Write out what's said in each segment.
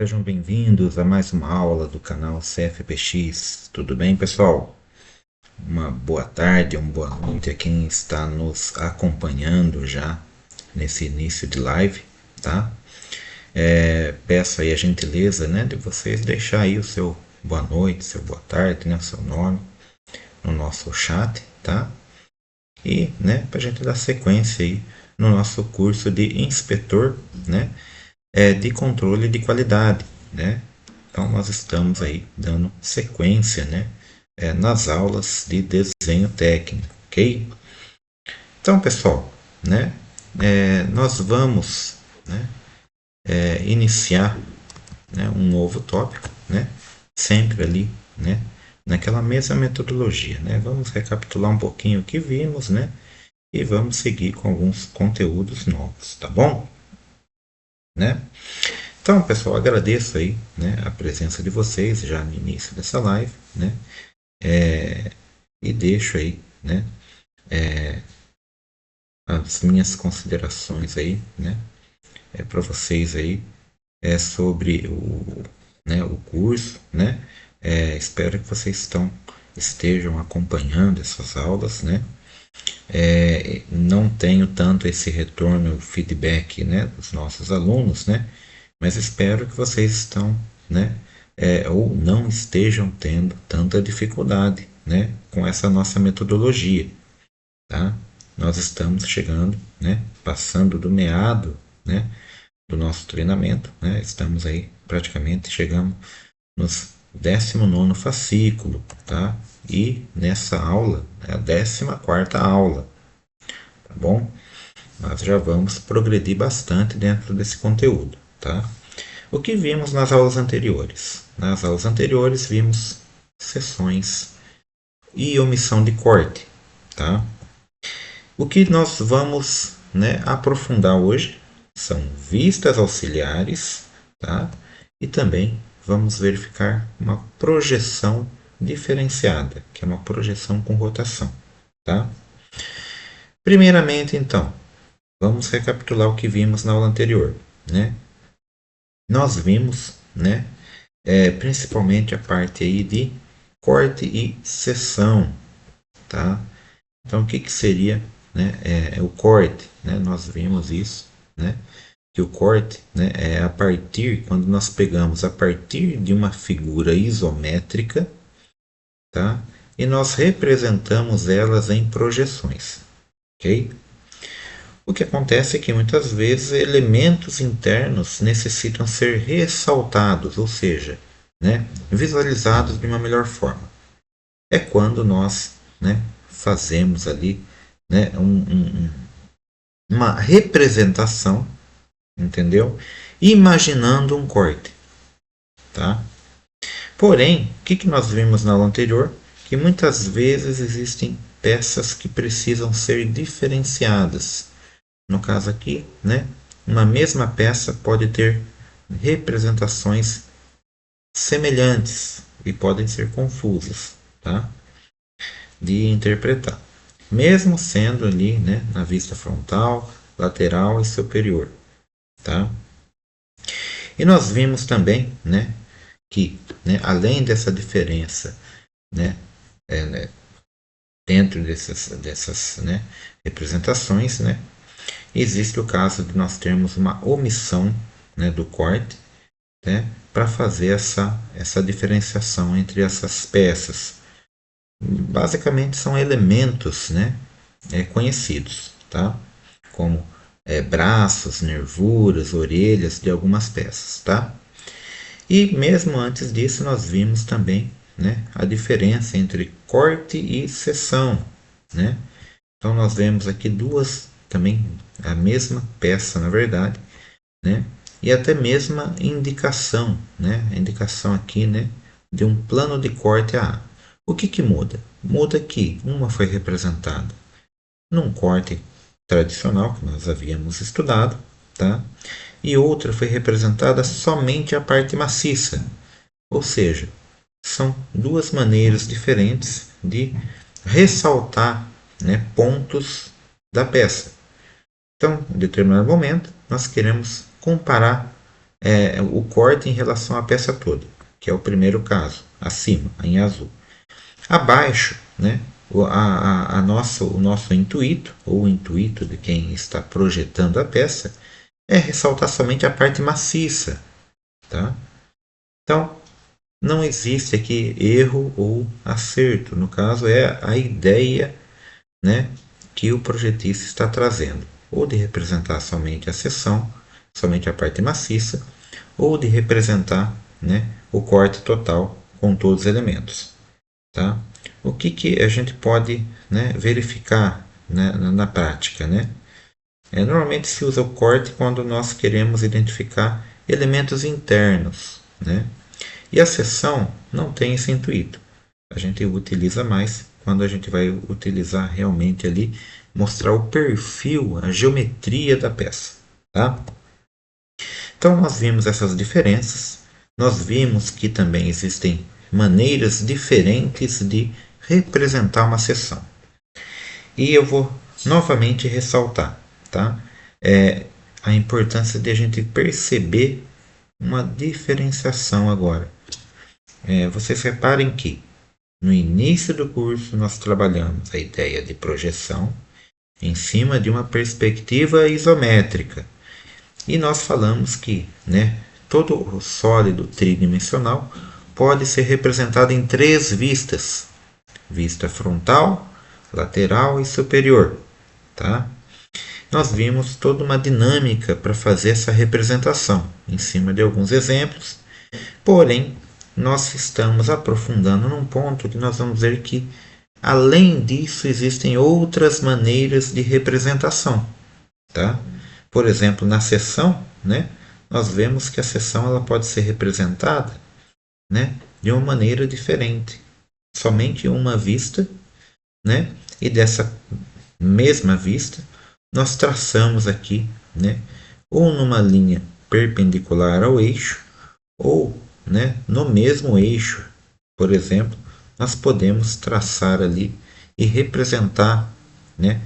Sejam bem-vindos a mais uma aula do canal CFPX. Tudo bem, pessoal? Uma boa tarde, uma boa noite a quem está nos acompanhando já nesse início de live, tá? Peço aí a gentileza, né, de vocês deixar aí o seu boa noite, seu boa tarde, né, o seu nome no nosso chat, tá? E, né, para a gente dar sequência aí no nosso curso de inspetor, né, de controle de qualidade, né? Então nós estamos aí dando sequência, né, nas aulas de desenho técnico, ok? Então, pessoal, né, nós vamos, né, iniciar, né, um novo tópico, né, sempre ali, né, naquela mesma metodologia, né? Vamos recapitular um pouquinho o que vimos, né, e vamos seguir com alguns conteúdos novos, tá bom? Né? Então, pessoal, agradeço aí, né, a presença de vocês já no início dessa live, né, e deixo aí, né, as minhas considerações aí, né, para vocês aí, sobre o curso, né, espero que vocês estejam acompanhando essas aulas, né, não tenho tanto esse retorno, feedback, né, dos nossos alunos, né, mas espero que vocês né, ou não estejam tendo tanta dificuldade, né, com essa nossa metodologia, tá? Nós estamos chegando, né, passando do meado, né, do nosso treinamento, né, estamos aí praticamente chegamos nos 19º fascículo, tá? E nessa aula, é a 14ª aula, tá bom? Nós já vamos progredir bastante dentro desse conteúdo, tá? O que vimos nas aulas anteriores? Nas aulas anteriores vimos seções e omissão de corte, tá? O que nós vamos, né, aprofundar hoje são vistas auxiliares, tá? E também vamos verificar uma projeção diferenciada, que é uma projeção com rotação, tá? Primeiramente, então, vamos recapitular o que vimos na aula anterior, né? Nós vimos, né, principalmente a parte aí de corte e seção, tá? Então, o que, que seria, né, o corte? Né? Nós vimos isso, né? Que o corte, né, é a partir, quando nós pegamos a partir de uma figura isométrica, tá? E nós representamos elas em projeções, ok? O que acontece é que muitas vezes elementos internos necessitam ser ressaltados, ou seja, né, visualizados de uma melhor forma. É quando nós, né, fazemos ali, né, uma representação, entendeu? Imaginando um corte, tá? Porém, o que, que nós vimos na aula anterior? Que muitas vezes existem peças que precisam ser diferenciadas. No caso aqui, né, uma mesma peça pode ter representações semelhantes e podem ser confusas, tá? De interpretar, mesmo sendo ali, né, na vista frontal, lateral e superior, tá? E nós vimos também, né, que, né, além dessa diferença, né, né, dentro dessas, né, representações, né, existe o caso de nós termos uma omissão, né, do corte, né, para fazer essa diferenciação entre essas peças. Basicamente são elementos, né, conhecidos, tá? Como braços, nervuras, orelhas de algumas peças, tá? E mesmo antes disso nós vimos também, né, a diferença entre corte e seção, né? Então nós vemos aqui duas também a mesma peça na verdade, né? E até mesma indicação, né? A indicação aqui, né, de um plano de corte A. O que que muda? Muda que uma foi representada num corte tradicional que nós havíamos estudado, tá? E outra foi representada somente a parte maciça, ou seja, são duas maneiras diferentes de ressaltar, né, pontos da peça. Então, em determinado momento, nós queremos comparar o corte em relação à peça toda, que é o primeiro caso, acima, em azul. Abaixo, né, o nosso intuito, ou o intuito de quem está projetando a peça, é ressaltar somente a parte maciça. Tá? Então, não existe aqui erro ou acerto. No caso, é a ideia, né, que o projetista está trazendo, ou de representar somente a seção, somente a parte maciça, ou de representar, né, o corte total com todos os elementos. Tá? O que a gente pode, né, verificar, né, na prática? Né? Normalmente se usa o corte quando nós queremos identificar elementos internos. Né? E a seção não tem esse intuito. A gente utiliza mais quando a gente vai utilizar realmente ali, mostrar o perfil, a geometria da peça. Tá? Então nós vimos essas diferenças, nós vimos que também existem maneiras diferentes de representar uma seção. E eu vou novamente ressaltar, tá? A importância de a gente perceber uma diferenciação agora. Vocês reparem que no início do curso nós trabalhamos a ideia de projeção em cima de uma perspectiva isométrica. E nós falamos que, né, todo o sólido tridimensional pode ser representado em 3 vistas: vista frontal, lateral e superior. Tá? Nós vimos toda uma dinâmica para fazer essa representação em cima de alguns exemplos, porém nós estamos aprofundando num ponto que nós vamos ver que, além disso, existem outras maneiras de representação. Tá? Por exemplo, na seção, né, nós vemos que a seção ela pode ser representada, né, de uma maneira diferente. Somente uma vista, né, e dessa mesma vista nós traçamos aqui, né, ou numa linha perpendicular ao eixo, ou, né, no mesmo eixo. Por exemplo, nós podemos traçar ali e representar, né,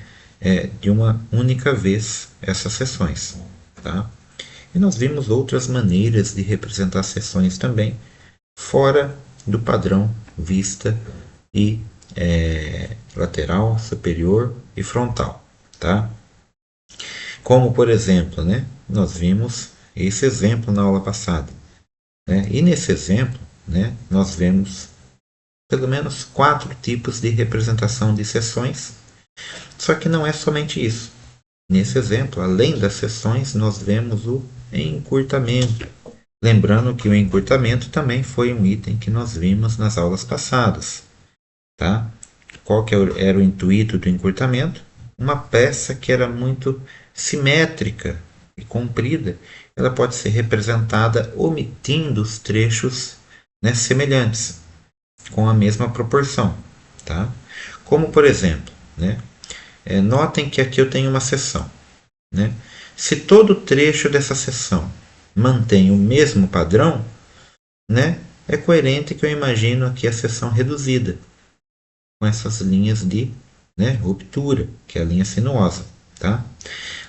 de uma única vez essas seções. Tá? E nós vimos outras maneiras de representar seções também, fora do padrão vista e lateral, superior e frontal. Tá? Como, por exemplo, né, nós vimos esse exemplo na aula passada. Né? E nesse exemplo, né, nós vemos pelo menos 4 tipos de representação de seções. Só que não é somente isso. Nesse exemplo, além das seções, nós vemos o encurtamento. Lembrando que o encurtamento também foi um item que nós vimos nas aulas passadas. Tá? Qual que era o intuito do encurtamento? Uma peça que era muito simétrica e comprida, ela pode ser representada omitindo os trechos, né, semelhantes, com a mesma proporção. Tá? Como, por exemplo, né, notem que aqui eu tenho uma seção. Né? Se todo trecho dessa seção mantém o mesmo padrão, né, é coerente que eu imagino aqui a seção reduzida, com essas linhas de, né, ruptura, que é a linha sinuosa. Tá?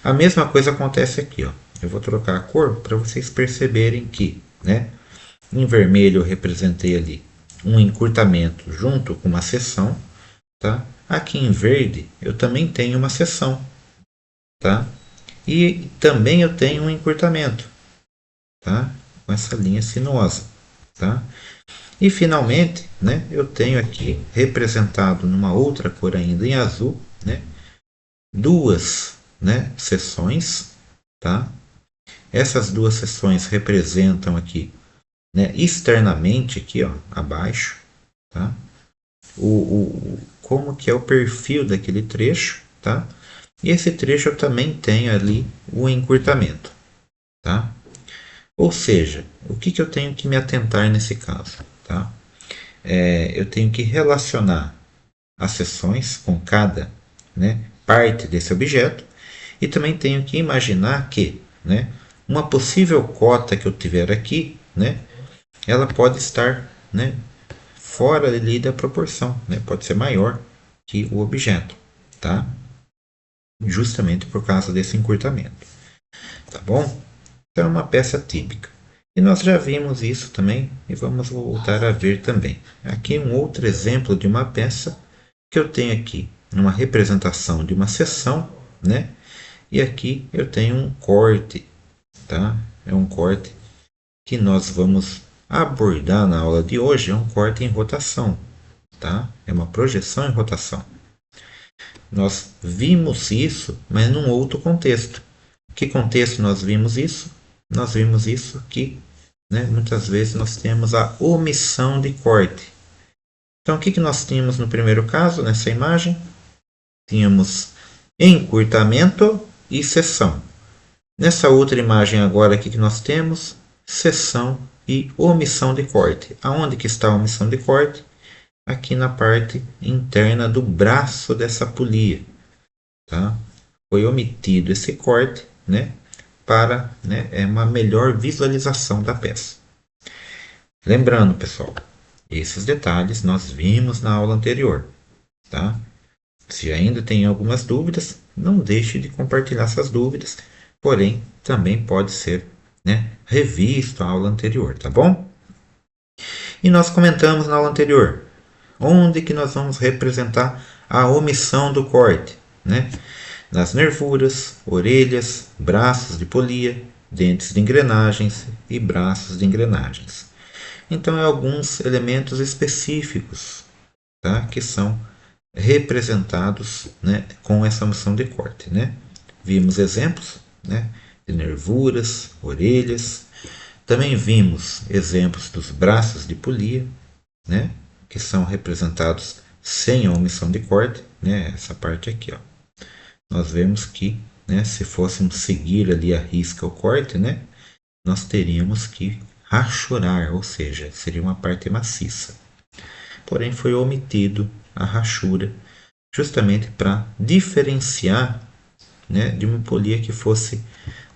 A mesma coisa acontece aqui. Ó. Eu vou trocar a cor para vocês perceberem que, né, em vermelho eu representei ali um encurtamento junto com uma seção. Tá? Aqui em verde eu também tenho uma seção. Tá? E também eu tenho um encurtamento. Tá? Com essa linha sinuosa. Tá? E finalmente, né, eu tenho aqui representado numa outra cor ainda em azul, né, 2, né, seções. Tá? Essas 2 seções representam aqui, né, externamente, aqui, ó, abaixo, tá? Como que é o perfil daquele trecho. Tá? E esse trecho eu também tenho ali o encurtamento. Tá? Ou seja, o que eu tenho que me atentar nesse caso? Tá? Eu tenho que relacionar as seções com cada, né, parte desse objeto, e também tenho que imaginar que, né, uma possível cota que eu tiver aqui, né, ela pode estar, né, fora ali da proporção, né, pode ser maior que o objeto, tá? Justamente por causa desse encurtamento. Tá bom? Então é uma peça típica. E nós já vimos isso também e vamos voltar a ver também. Aqui um outro exemplo de uma peça que eu tenho aqui uma representação de uma seção, né? E aqui eu tenho um corte, tá? É um corte que nós vamos abordar na aula de hoje, é um corte em rotação, tá? É uma projeção em rotação. Nós vimos isso, mas num outro contexto. Que contexto nós vimos isso? Nós vimos isso que, né, muitas vezes nós temos a omissão de corte. Então, o que nós tínhamos no primeiro caso, nessa imagem? Tínhamos encurtamento e seção. Nessa outra imagem agora, o que nós temos? Seção e omissão de corte. Aonde que está a omissão de corte? Aqui na parte interna do braço dessa polia. Tá? Foi omitido esse corte, né, para, né, uma melhor visualização da peça. Lembrando, pessoal, esses detalhes nós vimos na aula anterior. Tá? Se ainda tem algumas dúvidas, não deixe de compartilhar essas dúvidas, porém também pode ser, né, revisto a aula anterior, tá bom? E nós comentamos na aula anterior, onde que nós vamos representar a omissão do corte, né? Nas nervuras, orelhas, braços de polia, dentes de engrenagens e braços de engrenagens. Então, é alguns elementos específicos, tá, que são representados, né, com essa omissão de corte, né? Vimos exemplos, né, de nervuras, orelhas. Também vimos exemplos dos braços de polia, né, que são representados sem a omissão de corte, né, essa parte aqui, ó. Nós vemos que, né, se fôssemos seguir ali a risca o corte, né, nós teríamos que rachurar, ou seja, seria uma parte maciça. Porém, foi omitido a rachura, justamente para diferenciar, né, de uma polia que fosse,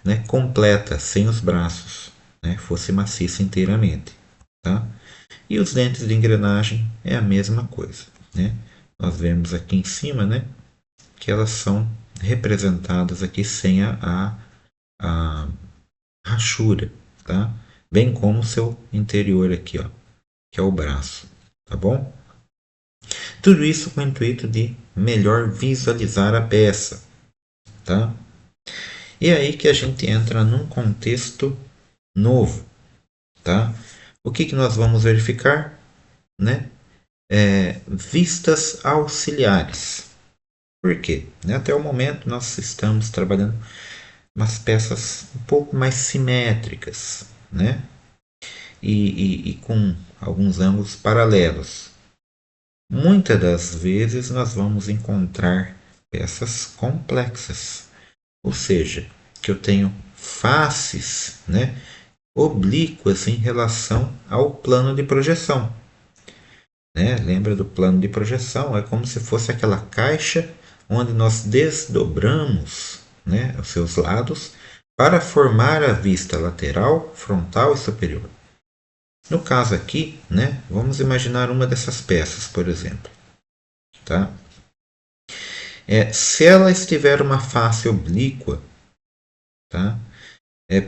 né, completa, sem os braços, né, fosse maciça inteiramente. Tá? E os dentes de engrenagem é a mesma coisa. Né? Nós vemos aqui em cima, né, que elas são representadas aqui sem a rachura, tá? Bem como o seu interior aqui, ó, que é o braço, tá bom? Tudo isso com o intuito de melhor visualizar a peça, tá? E é aí que a gente entra num contexto novo, tá? O que nós vamos verificar, né? Vistas auxiliares. Por quê? Até o momento nós estamos trabalhando umas peças um pouco mais simétricas, né? E com alguns ângulos paralelos. Muitas das vezes nós vamos encontrar peças complexas, ou seja, que eu tenho faces, né, oblíquas em relação ao plano de projeção. Né? Lembra do plano de projeção? É como se fosse aquela caixa onde nós desdobramos, né, os seus lados para formar a vista lateral, frontal e superior. No caso aqui, né, vamos imaginar uma dessas peças, por exemplo. Tá? Se ela estiver uma face oblíqua, tá?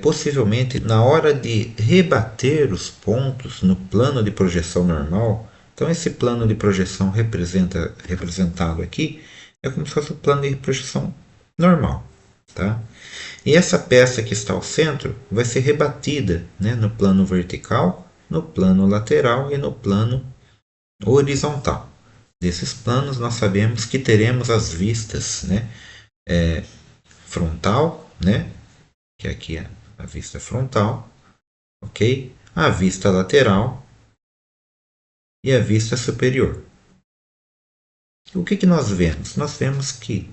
Possivelmente na hora de rebater os pontos no plano de projeção normal, então esse plano de projeção representado aqui é como se fosse o plano de projeção normal. Tá? E essa peça que está ao centro vai ser rebatida, né, no plano vertical, no plano lateral e no plano horizontal. Desses planos nós sabemos que teremos as vistas, né, frontal, né, que aqui é a vista frontal, ok? A vista lateral e a vista superior. O que nós vemos? Nós vemos que,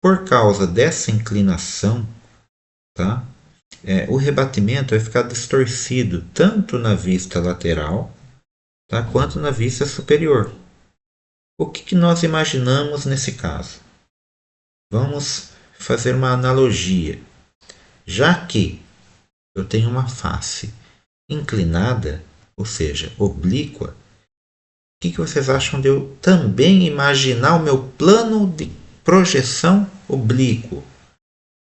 por causa dessa inclinação, tá, o rebatimento vai ficar distorcido tanto na vista lateral, tá, quanto na vista superior. O que nós imaginamos nesse caso? Vamos fazer uma analogia. Já que eu tenho uma face inclinada, ou seja, oblíqua, o que vocês acham de eu também imaginar o meu plano de projeção oblíquo?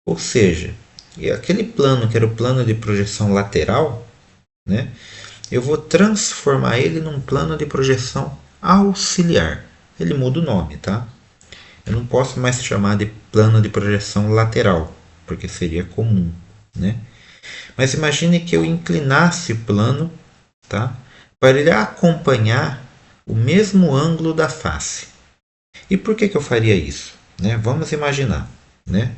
Ou seja, e aquele plano que era o plano de projeção lateral, né, eu vou transformar ele num plano de projeção auxiliar. Ele muda o nome, tá? Eu não posso mais chamar de plano de projeção lateral, porque seria comum, né? Mas imagine que eu inclinasse o plano, tá? Para ele acompanhar o mesmo ângulo da face. E por que eu faria isso? Né? Vamos imaginar, né?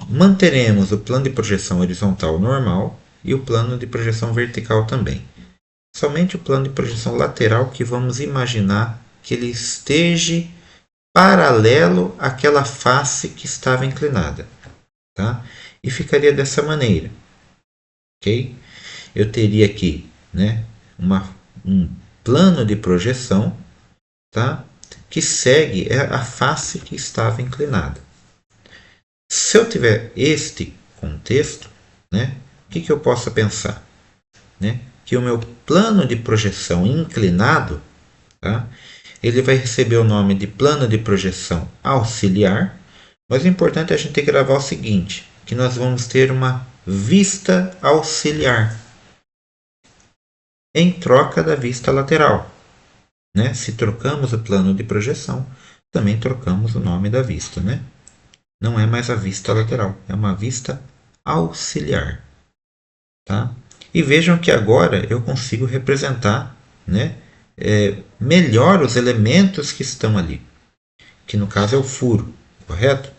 Manteremos o plano de projeção horizontal normal e o plano de projeção vertical também. Somente o plano de projeção lateral que vamos imaginar que ele esteja paralelo àquela face que estava inclinada, tá? E ficaria dessa maneira, ok? Eu teria aqui, né, um plano de projeção, tá? Que segue a face que estava inclinada. Se eu tiver este contexto, né, o que eu posso pensar? Né? Que o meu plano de projeção inclinado, tá? Ele vai receber o nome de plano de projeção auxiliar, mas o importante é a gente gravar o seguinte, que nós vamos ter uma vista auxiliar em troca da vista lateral. Né? Se trocamos o plano de projeção, também trocamos o nome da vista. Né? Não é mais a vista lateral, é uma vista auxiliar. Tá? E vejam que agora eu consigo representar, né, melhor os elementos que estão ali, que no caso é o furo, correto?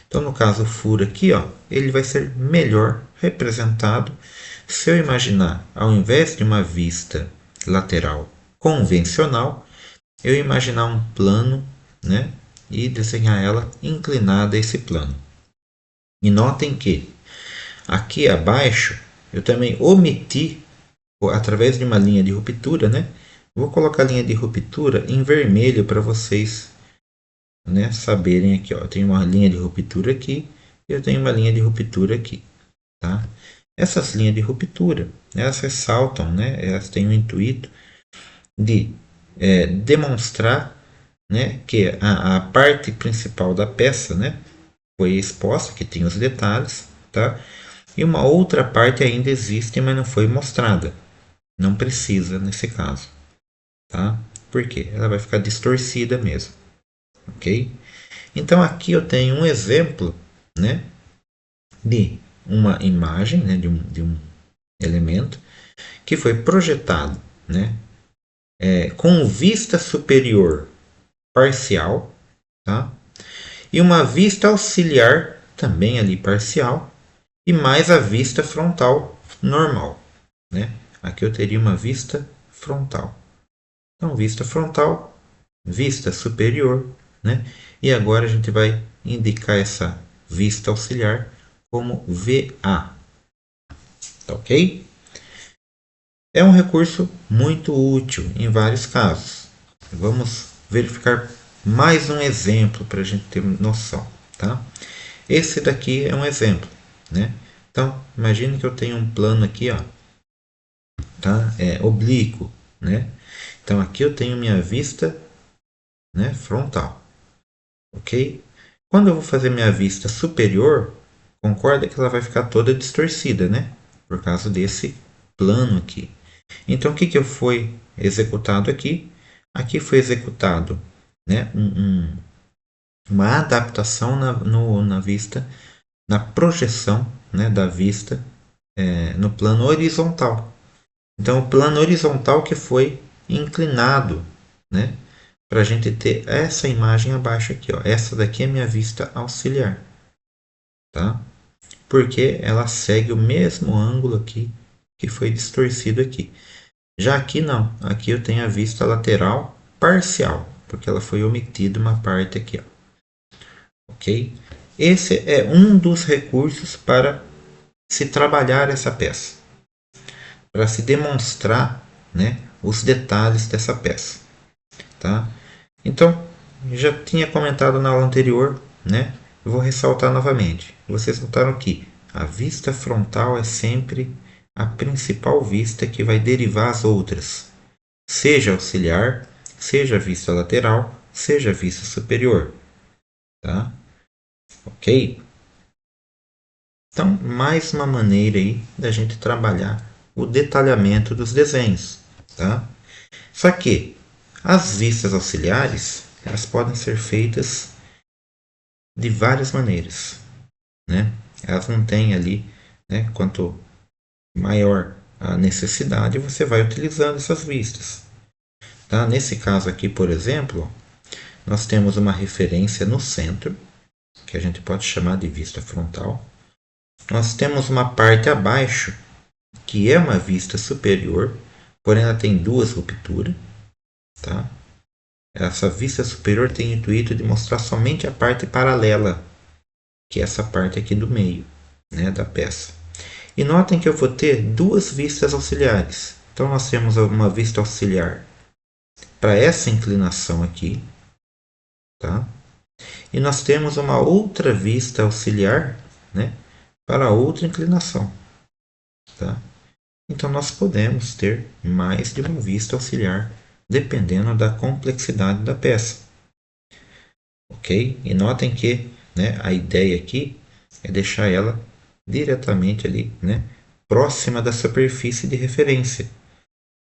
Então, no caso, o furo aqui, ó, ele vai ser melhor representado se eu imaginar, ao invés de uma vista lateral convencional, eu imaginar um plano, né, e desenhar ela inclinada a esse plano. E notem que aqui abaixo eu também omiti, através de uma linha de ruptura, né? Vou colocar a linha de ruptura em vermelho para vocês, né, saberem aqui. Ó, eu tenho uma linha de ruptura aqui e eu tenho uma linha de ruptura aqui. Tá? Essas linhas de ruptura, elas ressaltam, né, elas têm o intuito de demonstrar, né, que a parte principal da peça, né, foi exposta, que tem os detalhes, tá? E uma outra parte ainda existe, mas não foi mostrada. Não precisa nesse caso, tá? Por quê? Ela vai ficar distorcida mesmo, ok? Então aqui eu tenho um exemplo, né, de uma imagem, né, de um elemento que foi projetado, né, com vista superior parcial, tá? E uma vista auxiliar também ali parcial e mais a vista frontal normal, né? Aqui eu teria uma vista frontal. Então, vista frontal, vista superior, né? E agora a gente vai indicar essa vista auxiliar como VA, tá ok? É um recurso muito útil em vários casos. Vamos verificar mais um exemplo para a gente ter noção, tá? Esse daqui é um exemplo, né? Então, imagine que eu tenho um plano aqui, ó, tá? Oblíquo, né? Então, aqui eu tenho minha vista, né, frontal, ok? Quando eu vou fazer minha vista superior, concorda que ela vai ficar toda distorcida, né? Por causa desse plano aqui. Então, o que foi executado aqui? Aqui foi executado, né, uma adaptação na vista, na projeção, né, da vista no plano horizontal. Então, o plano horizontal que foi inclinado, né, para a gente ter essa imagem abaixo aqui. Ó. Essa daqui é minha vista auxiliar. Tá? Porque ela segue o mesmo ângulo aqui que foi distorcido aqui. Já aqui não, aqui eu tenho a vista lateral parcial, porque ela foi omitida uma parte aqui. Ó. Ok? Esse é um dos recursos para se trabalhar essa peça, para se demonstrar, né, os detalhes dessa peça. Tá? Então, já tinha comentado na aula anterior, né? Eu vou ressaltar novamente. Vocês notaram que a vista frontal é sempre a principal vista que vai derivar as outras, seja auxiliar, seja a vista lateral, seja a vista superior. Tá? Ok? Então, mais uma maneira aí da gente trabalhar o detalhamento dos desenhos, tá? Só que as vistas auxiliares, elas podem ser feitas de várias maneiras, né? Elas não têm ali, né? Quanto maior a necessidade, você vai utilizando essas vistas, tá? Nesse caso aqui, por exemplo, nós temos uma referência no centro, que a gente pode chamar de vista frontal. Nós temos uma parte abaixo, que é uma vista superior, porém ela tem duas rupturas, tá? Essa vista superior tem o intuito de mostrar somente a parte paralela, que é essa parte aqui do meio, né, da peça. E notem que eu vou ter duas vistas auxiliares. Então nós temos uma vista auxiliar para essa inclinação aqui, tá? E nós temos uma outra vista auxiliar, né, para outra inclinação, tá? Então nós podemos ter mais de uma vista auxiliar dependendo da complexidade da peça, ok? E notem que, né, a ideia aqui é deixar ela diretamente ali, né, próxima da superfície de referência,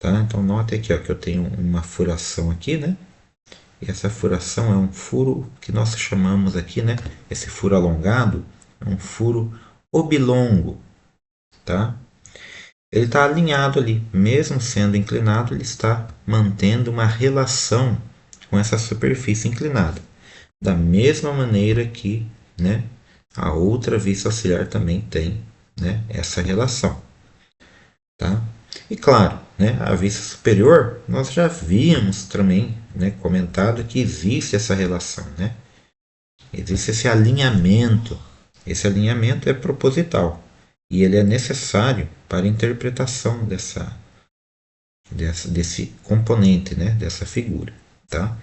tá? Então note aqui, ó, que eu tenho uma furação aqui, né? E essa furação é um furo que nós chamamos aqui, né? Esse furo alongado é um furo oblongo, tá? Ele está alinhado ali, mesmo sendo inclinado, ele está mantendo uma relação com essa superfície inclinada. Da mesma maneira que, né, a outra vista auxiliar também tem, né, essa relação. Tá? E claro, né, a vista superior, nós já havíamos também, né, comentado que existe essa relação. Né? Existe esse alinhamento. Esse alinhamento é proposital e ele é necessário para a interpretação desse componente, né, dessa figura. Tá?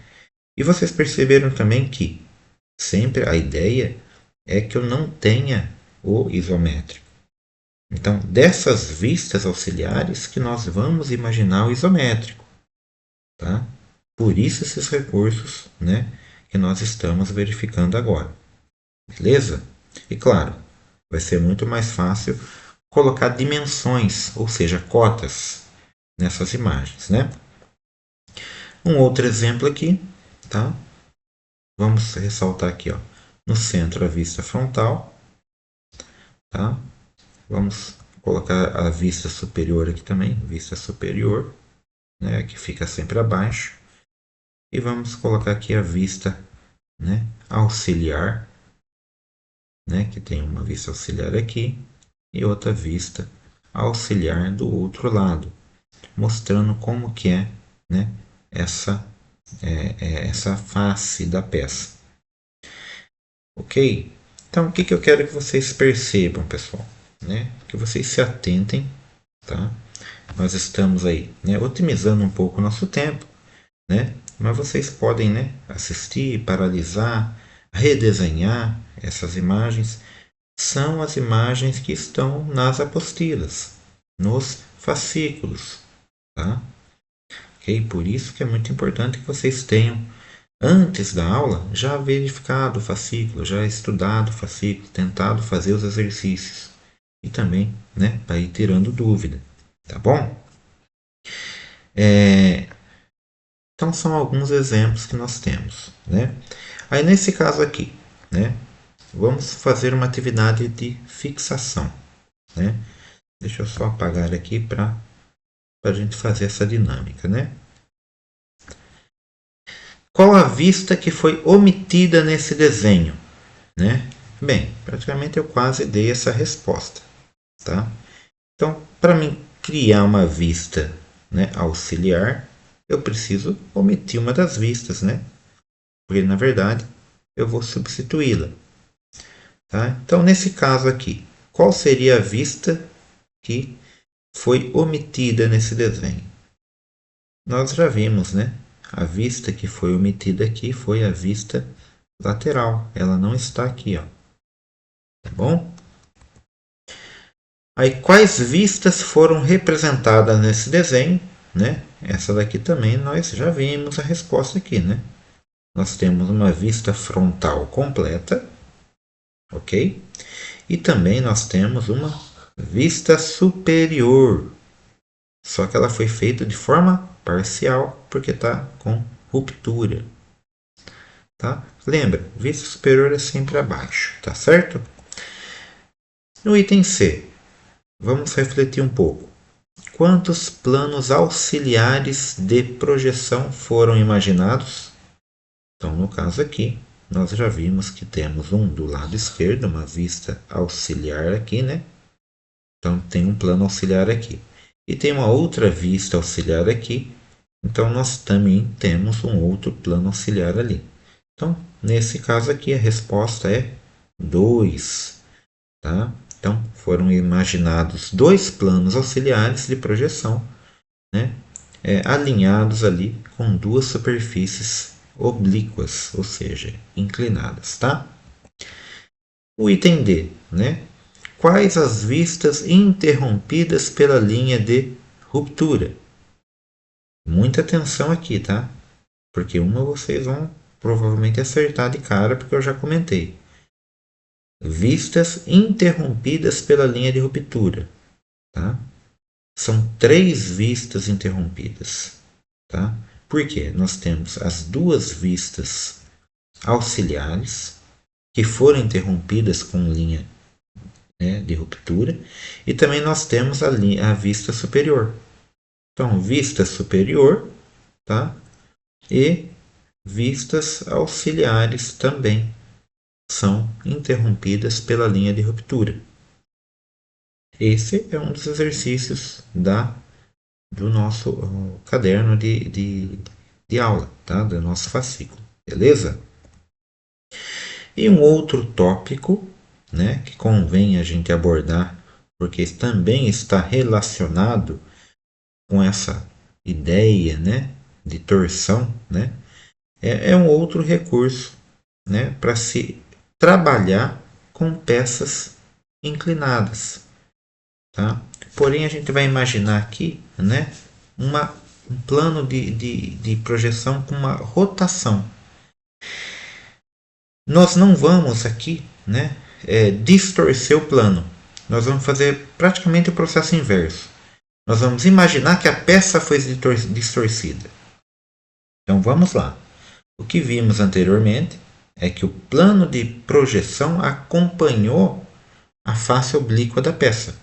E vocês perceberam também que sempre a ideia é que eu não tenha o isométrico. Então, dessas vistas auxiliares que nós vamos imaginar o isométrico. Tá? Por isso esses recursos, né, que nós estamos verificando agora. Beleza? E claro, vai ser muito mais fácil colocar dimensões, ou seja, cotas, nessas imagens. Né? Um outro exemplo aqui, tá? Vamos ressaltar aqui, ó, no centro a vista frontal, tá? Vamos colocar a vista superior aqui também, vista superior, né, que fica sempre abaixo. E vamos colocar aqui a vista, né, auxiliar, né, que tem uma vista auxiliar aqui e outra vista auxiliar do outro lado, mostrando como que é, né, essa face da peça. Ok? Então, o que eu quero que vocês percebam, pessoal? Né? Que vocês se atentem, tá? Nós estamos aí, né, otimizando um pouco o nosso tempo, né? Mas vocês podem, né, assistir, paralisar, redesenhar essas imagens. São as imagens que estão nas apostilas, nos fascículos, tá? Ok? Por isso que é muito importante que vocês tenham, antes da aula, já verificado o fascículo, já estudado o fascículo, tentado fazer os exercícios e também, né, para ir tirando dúvida, tá bom? Então são alguns exemplos que nós temos, né? Aí nesse caso aqui, né, vamos fazer uma atividade de fixação, né? Deixa eu só apagar aqui para a gente fazer essa dinâmica, né? Qual a vista que foi omitida nesse desenho, né? Bem, praticamente eu quase dei essa resposta, tá? Então, para mim criar uma vista, né, auxiliar, eu preciso omitir uma das vistas, né? Porque na verdade eu vou substituí-la. Tá? Então, nesse caso aqui, qual seria a vista que foi omitida nesse desenho? Nós já vimos, né? A vista que foi omitida aqui foi a vista lateral. Ela não está aqui, ó. Tá bom? Aí, quais vistas foram representadas nesse desenho? Né? Essa daqui também nós já vimos a resposta aqui, né? Nós temos uma vista frontal completa, ok? E também nós temos uma vista superior, só que ela foi feita de forma parcial, porque está com ruptura. Tá? Lembra, vista superior é sempre abaixo, tá certo? No item C, vamos refletir um pouco. Quantos planos auxiliares de projeção foram imaginados? Então, no caso aqui, nós já vimos que temos um do lado esquerdo, uma vista auxiliar aqui, né? Então, tem um plano auxiliar aqui. E tem uma outra vista auxiliar aqui. Então, nós também temos um outro plano auxiliar ali. Então, nesse caso aqui, a resposta é 2. Tá? Então, foram imaginados dois planos auxiliares de projeção, né? Alinhados ali com duas superfícies oblíquas, ou seja, inclinadas. Tá? O item D, né? Quais as vistas interrompidas pela linha de ruptura? Muita atenção aqui, tá? Porque uma vocês vão provavelmente acertar de cara, porque eu já comentei. Vistas interrompidas pela linha de ruptura, tá? São 3 vistas interrompidas, tá? Por quê? Nós temos as duas vistas auxiliares que foram interrompidas com linha, né, de ruptura, e também nós temos a vista superior. Então, vista superior, tá? E vistas auxiliares também são interrompidas pela linha de ruptura. Esse é um dos exercícios do nosso caderno de aula, tá? Do nosso fascículo, beleza? E um outro tópico, né, que convém a gente abordar, porque também está relacionado com essa ideia, né, de torção, né, é um outro recurso, né, para se trabalhar com peças inclinadas, tá? Porém, a gente vai imaginar aqui, né, um plano de projeção com uma rotação. Nós não vamos aqui, né, distorcer o plano. Nós vamos fazer praticamente o processo inverso. Nós vamos imaginar que a peça foi distorcida. Então vamos lá. O que vimos anteriormente é que o plano de projeção acompanhou a face oblíqua da peça.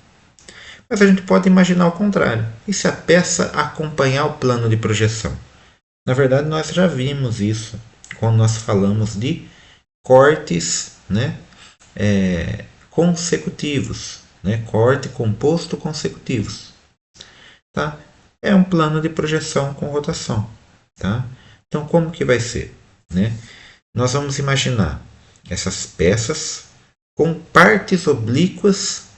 Mas a gente pode imaginar o contrário. E se a peça acompanhar o plano de projeção? Na verdade, nós já vimos isso quando nós falamos de cortes, né, consecutivos, né, corte composto consecutivos. Tá? É um plano de projeção com rotação. Tá? Então, como que vai ser? Né? Nós vamos imaginar essas peças com partes oblíquas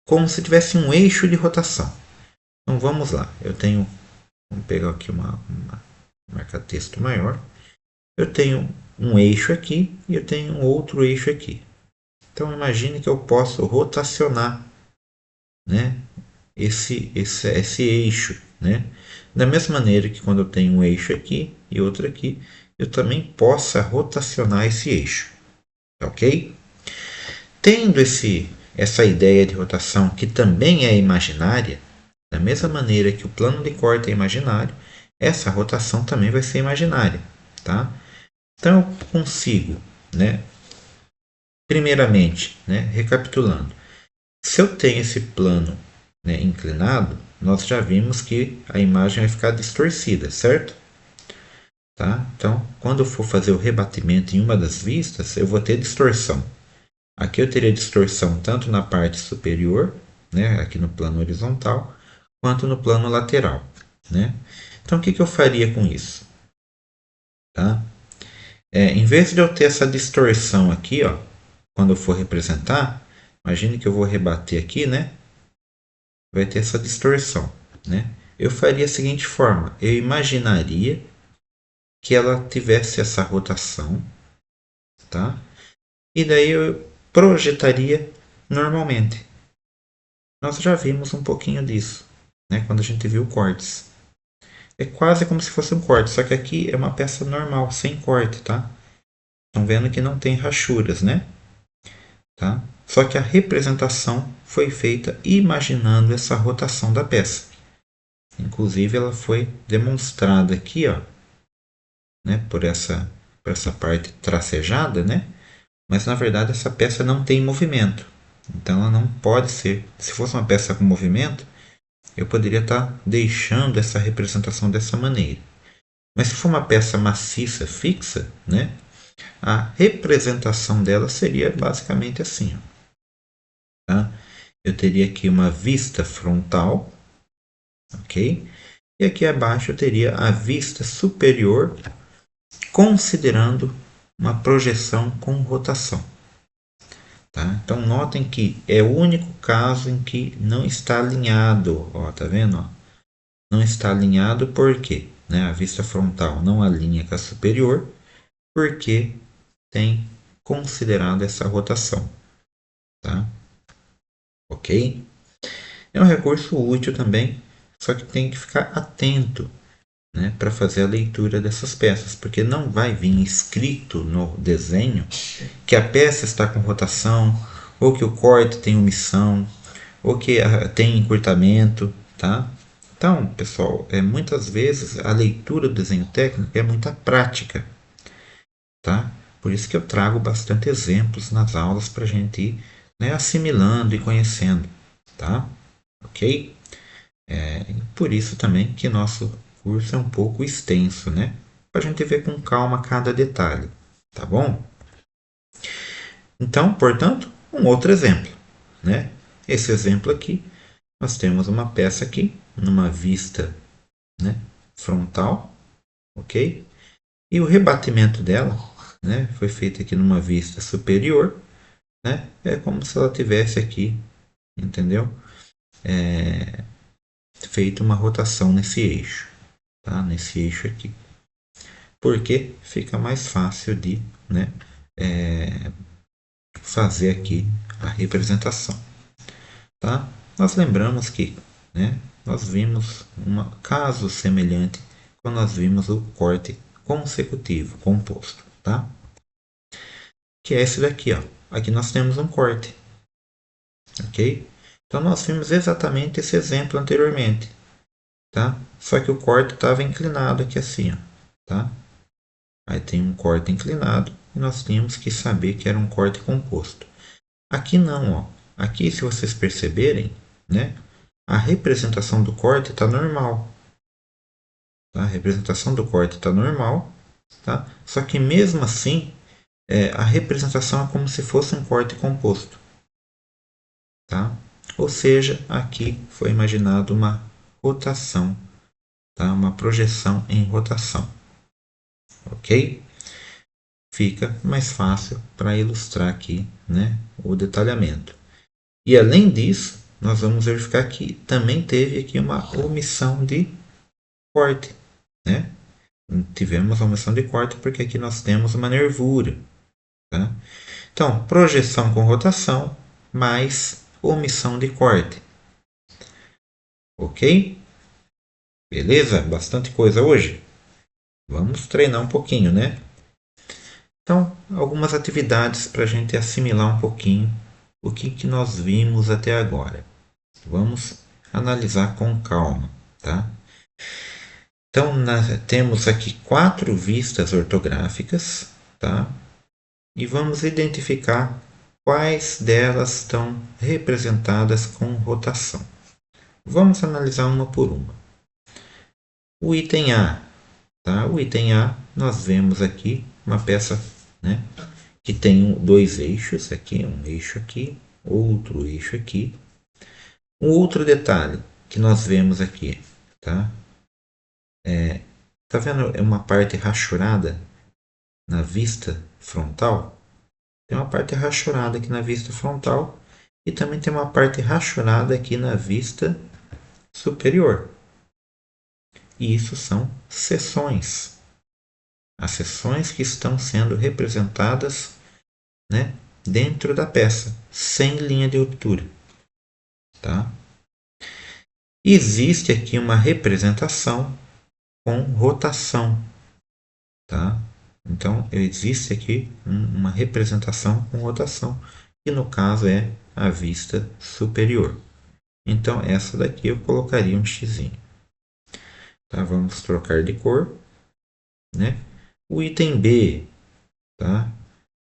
como se tivesse um eixo de rotação. Então vamos lá. Vamos pegar aqui uma marca-texto maior. Eu tenho um eixo aqui e eu tenho um outro eixo aqui. Então imagine que eu posso rotacionar, né, esse eixo, né? Da mesma maneira que quando eu tenho um eixo aqui e outro aqui, eu também possa rotacionar esse eixo, ok? Tendo essa ideia de rotação que também é imaginária, da mesma maneira que o plano de corte é imaginário, essa rotação também vai ser imaginária, tá? Então eu consigo, né? Primeiramente, né, recapitulando, se eu tenho esse plano, né, inclinado, nós já vimos que a imagem vai ficar distorcida, certo? Tá? Então, quando eu for fazer o rebatimento em uma das vistas, eu vou ter distorção. Aqui eu teria distorção tanto na parte superior, né, aqui no plano horizontal, quanto no plano lateral. Né? Então, o que eu faria com isso? Tá? Em vez de eu ter essa distorção aqui, ó, quando eu for representar, imagine que eu vou rebater aqui, né? Vai ter essa distorção, né? Eu faria a seguinte forma: eu imaginaria que ela tivesse essa rotação, tá? E daí eu projetaria normalmente. Nós já vimos um pouquinho disso, né? Quando a gente viu cortes. É quase como se fosse um corte, só que aqui é uma peça normal, sem corte, tá? Estão vendo que não tem rachuras, né? tá? Só que a representação foi feita imaginando essa rotação da peça. Inclusive ela foi demonstrada aqui, ó, né, por essa parte tracejada, né? Mas na verdade essa peça não tem movimento. Então ela não pode ser. Se fosse uma peça com movimento, eu poderia estar deixando essa representação dessa maneira. Mas se for uma peça maciça, fixa, né, a representação dela seria basicamente assim. Ó, tá? Eu teria aqui uma vista frontal, ok? E aqui abaixo eu teria a vista superior, considerando uma projeção com rotação. Tá? Então notem que é o único caso em que não está alinhado. Ó, tá vendo? Ó? Não está alinhado porque, né, a vista frontal não alinha com a superior, porque tem considerado essa rotação. Tá? Ok? É um recurso útil também, só que tem que ficar atento, né, para fazer a leitura dessas peças, porque não vai vir escrito no desenho que a peça está com rotação, ou que o corte tem omissão, ou que tem encurtamento, tá? Então, pessoal, muitas vezes a leitura do desenho técnico é muita prática, tá? Por isso que eu trago bastante exemplos nas aulas para a gente ir, né, assimilando e conhecendo, tá? Ok? Por isso também que nosso curso é um pouco extenso, né? Para a gente ver com calma cada detalhe, tá bom? Então, portanto, um outro exemplo, né? Esse exemplo aqui, nós temos uma peça aqui, numa vista, né, frontal, ok? E o rebatimento dela, né, foi feito aqui numa vista superior, né? É como se ela tivesse aqui, entendeu? Feito uma rotação nesse eixo, tá? Nesse eixo aqui. Porque fica mais fácil de, né, fazer aqui a representação, tá? Nós lembramos que, né, nós vimos um caso semelhante quando nós vimos o corte consecutivo composto, tá? Que é esse daqui, ó. Aqui nós temos um corte, ok? Então nós vimos exatamente esse exemplo anteriormente, tá? Só que o corte estava inclinado aqui assim, ó, tá? Aí tem um corte inclinado e nós tínhamos que saber que era um corte composto. Aqui não, ó. Aqui, se vocês perceberem, né, a representação do corte está normal. Tá? A representação do corte está normal, tá? Só que mesmo assim, a representação é como se fosse um corte composto. Tá? Ou seja, aqui foi imaginado uma rotação, tá? Uma projeção em rotação. Ok? Fica mais fácil para ilustrar aqui, né, o detalhamento. E além disso, nós vamos verificar que também teve aqui uma omissão de corte, né? Tivemos uma omissão de corte porque aqui nós temos uma nervura, tá? Então, projeção com rotação mais omissão de corte. Ok? Beleza? Bastante coisa hoje? Vamos treinar um pouquinho, né? Então, algumas atividades para a gente assimilar um pouquinho o que nós vimos até agora. Vamos analisar com calma, tá? Então, temos aqui 4 vistas ortográficas, tá? E vamos identificar quais delas estão representadas com rotação. Vamos analisar uma por uma. O item A, tá? O item A, nós vemos aqui uma peça, né, que tem 2 eixos, aqui um eixo aqui, outro eixo aqui. Um outro detalhe que nós vemos aqui, tá? Tá vendo uma parte rachurada na vista frontal? Tem uma parte rachurada aqui na vista frontal e também tem uma parte rachurada aqui na vista superior. E isso são seções. As seções que estão sendo representadas, né, dentro da peça, sem linha de ruptura. Tá? Existe aqui uma representação com rotação. Tá? Então, existe aqui uma representação com rotação. que no caso é a vista superior. Então essa daqui eu colocaria um X. Tá? Vamos trocar de cor, né? O item B, tá?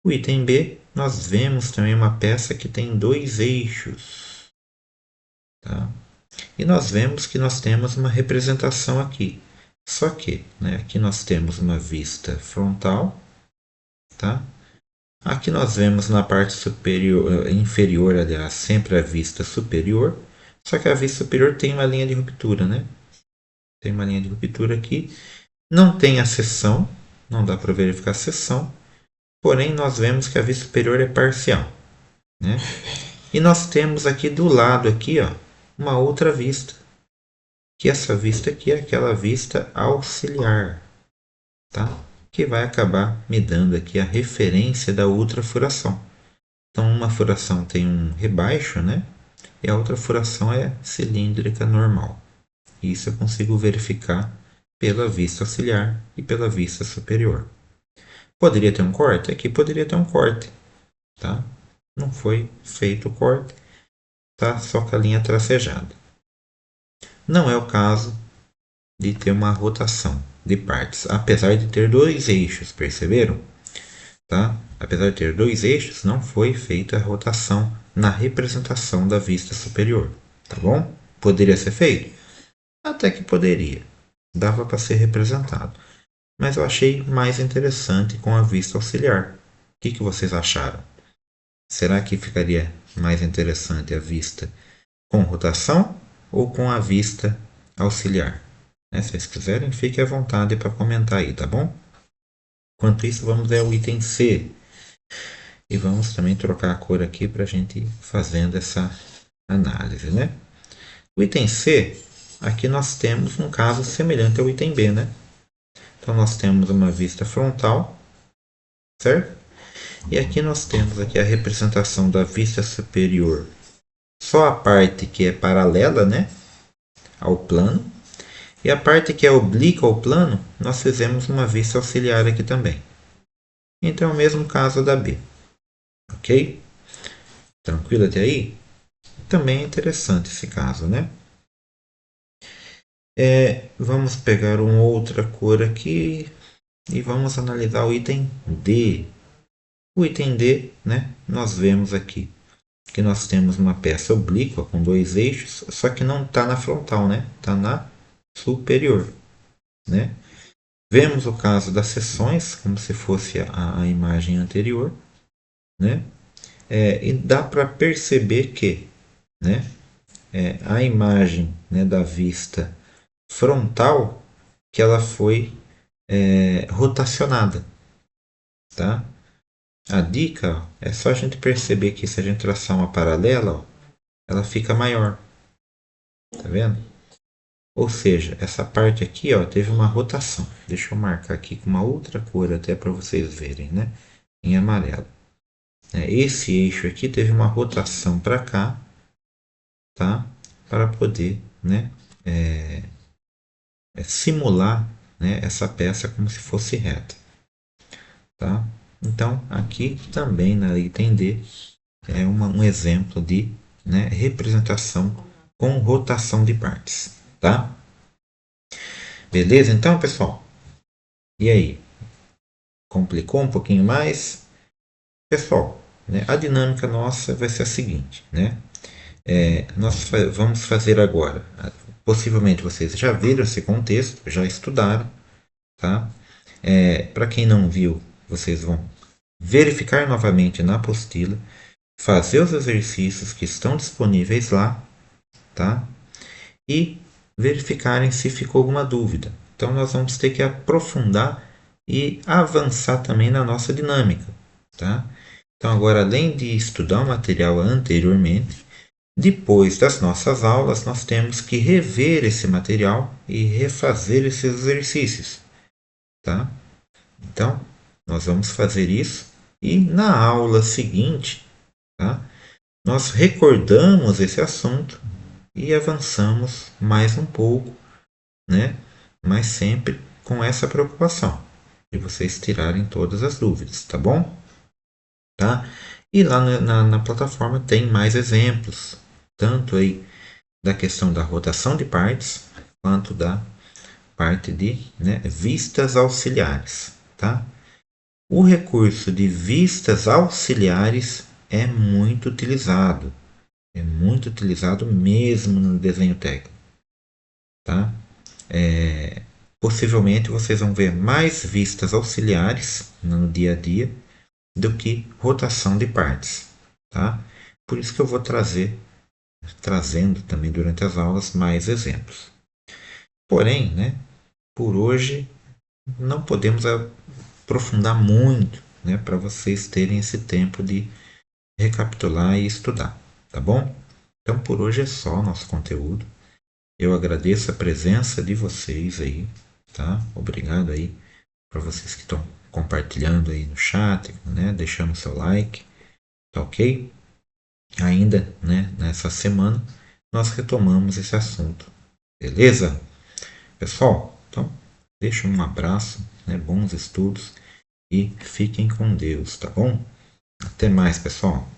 O item B, nós vemos também uma peça que tem dois eixos, tá? E nós vemos que nós temos uma representação aqui. Só que, né, aqui nós temos uma vista frontal, tá? Aqui nós vemos na parte superior, inferior, aliás, sempre a vista superior. Só que a vista superior tem uma linha de ruptura, né? Tem uma linha de ruptura aqui. Não tem a seção, não dá para verificar a seção. Porém, nós vemos que a vista superior é parcial, né? E nós temos aqui do lado aqui, ó, uma outra vista. Que essa vista aqui é aquela vista auxiliar, tá? Que vai acabar me dando aqui a referência da outra furação. Então, uma furação tem um rebaixo, né? E a outra furação é cilíndrica normal. Isso eu consigo verificar pela vista auxiliar e pela vista superior. Poderia ter um corte? Aqui poderia ter um corte, tá? Não foi feito o corte, tá? Só com a linha tracejada. Não é o caso de ter uma rotação de partes, apesar de ter dois eixos, perceberam? Tá? Apesar de ter dois eixos, não foi feita a rotação na representação da vista superior, tá bom? Poderia ser feito? Até que poderia, dava para ser representado, mas eu achei mais interessante com a vista auxiliar. O que vocês acharam? Será que ficaria mais interessante a vista com rotação ou com a vista auxiliar? Se vocês quiserem, fique à vontade para comentar aí, tá bom? Enquanto isso, vamos ver o item C. E vamos também trocar a cor aqui para a gente ir fazendo essa análise, né? O item C, aqui nós temos um caso semelhante ao item B, né? Então nós temos uma vista frontal, certo? E aqui nós temos aqui a representação da vista superior, só a parte que é paralela, né, ao plano, e a parte que é oblíqua ao plano, nós fizemos uma vista auxiliar aqui também. Então é o mesmo caso da B, ok? Tranquilo até aí? Também é interessante esse caso, né? Vamos pegar uma outra cor aqui e vamos analisar o item D. O item D, né, nós vemos aqui que nós temos uma peça oblíqua com dois eixos, só que não está na frontal, né? Está na superior, né? Vemos o caso das seções, como se fosse a imagem anterior, né? E dá para perceber que, né, a imagem, né, da vista frontal, que ela foi rotacionada, tá? A dica, ó, é só a gente perceber que se a gente traçar uma paralela, ó, ela fica maior, tá vendo? Ou seja, essa parte aqui, ó, teve uma rotação. Deixa eu marcar aqui com uma outra cor até para vocês verem, né? Em amarelo. Esse eixo aqui teve uma rotação para cá, tá? Para poder, né, simular, né, essa peça como se fosse reta, tá? Então, aqui também na item D é um exemplo de, né, representação com rotação de partes, tá? Beleza, então, pessoal? E aí? Complicou um pouquinho mais? Pessoal, né, a dinâmica nossa vai ser a seguinte, né? Nós vamos fazer agora, possivelmente vocês já viram esse contexto, já estudaram, tá? Para quem não viu, vocês vão verificar novamente na apostila, fazer os exercícios que estão disponíveis lá, tá? E verificarem se ficou alguma dúvida. Então nós vamos ter que aprofundar e avançar também na nossa dinâmica, tá? Então agora, além de estudar o material anteriormente, depois das nossas aulas nós temos que rever esse material e refazer esses exercícios, tá? Então nós vamos fazer isso e na aula seguinte, tá, nós recordamos esse assunto e avançamos mais um pouco, né? Mas sempre com essa preocupação de vocês tirarem todas as dúvidas, tá bom? Tá? E lá na plataforma tem mais exemplos, tanto aí da questão da rotação de partes, quanto da parte de, né, vistas auxiliares. Tá? O recurso de vistas auxiliares é muito utilizado mesmo no desenho técnico. Tá? Possivelmente vocês vão ver mais vistas auxiliares no dia a dia do que rotação de partes. Tá? Por isso que eu vou trazendo também durante as aulas mais exemplos. Porém, né, por hoje não podemos aprofundar muito, né, para vocês terem esse tempo de recapitular e estudar, tá bom? Então por hoje é só o nosso conteúdo. Eu agradeço a presença de vocês aí, tá? Obrigado aí para vocês que estão compartilhando aí no chat, né, deixando seu like, tá ok? Ainda, né, nessa semana nós retomamos esse assunto, beleza? Pessoal, então deixo um abraço, né, bons estudos e fiquem com Deus, tá bom? Até mais, pessoal.